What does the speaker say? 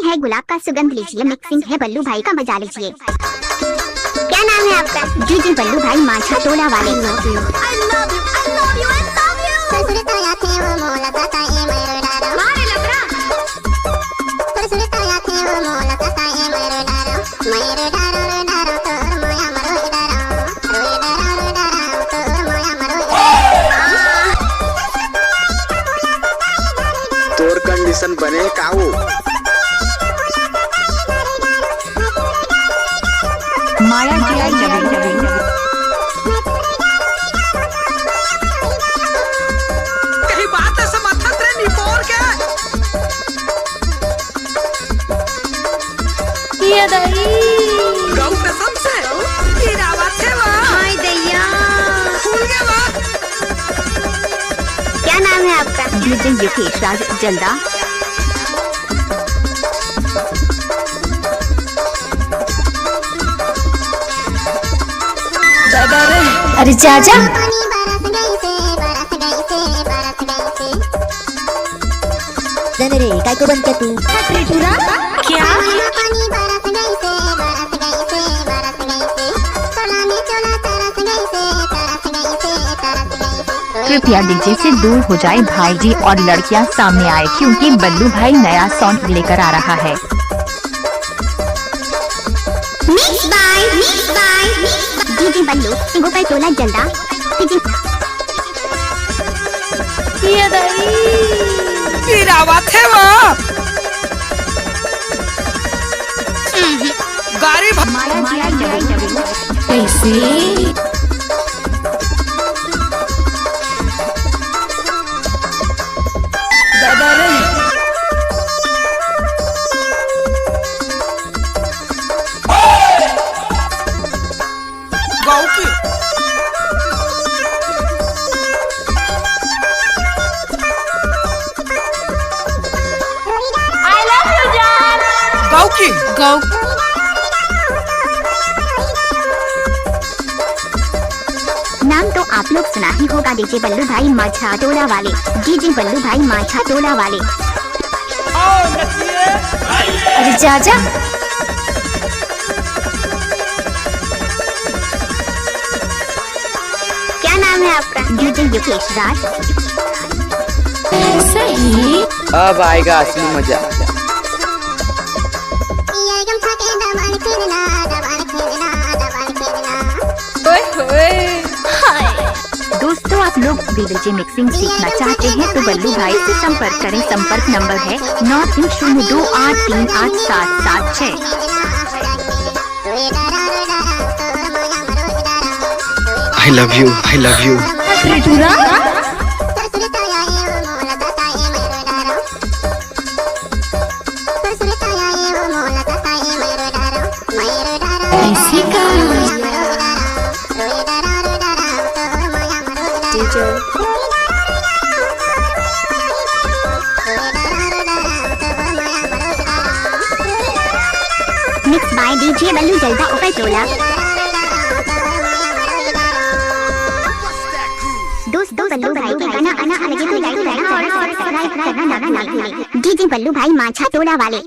Mixing है गुलाब का सुगंध लीजिए, मिक्सिंग है बल्लू भाई का मजा लीजिए। क्या नाम है आपका? जी बल्लू भाई माछा टोला वाले। तोर कंडीशन बने काऊ माया किया कहीं बात है समर्थन रे निपोर के ये दई गौ कसम से गिरावा थे वा हाय दैया भूल गए वा। क्या नाम है आपका? डीजे युकेश राज जल्दा। अरे चाचा रे काय को बनते तू क्या कृपया डीजे से दूर हो जाए भाई जी और लड़कियां सामने आए क्योंकि बल्लू भाई नया सॉन्ग लेकर आ रहा है। जी बल्लू सिंगो पर टोला जल्दा। ये दई गिरावा थे वा गाड़ी कैसे दादा रे गौ की आई लव यू जान गौ की गौ नाम तो आप लोग सुना ही होगा, डीजे बल्लू भाई माछा टोला वाले। जी बल्लू भाई माछा टोला वाले। अरे चाचा क्या नाम है आपका? जी युकेश राज। सही अब आएगा असली मजा। दोस्तों आप लोग भी डीजे मिक्सिंग सीखना चाहते हैं तो बल्लू भाई से संपर्क करें। संपर्क नंबर है 9302838776। I love you, I love you। ऐसी का मिक्स बाय डीजे बल्लू जल्दा ऊपर टोला। दोस्तों बल्लू भाई के गाना आना अलग को लाइक करना और सब्सक्राइब करना ना भूलें। डीजे बल्लू भाई माछा टोला वाले।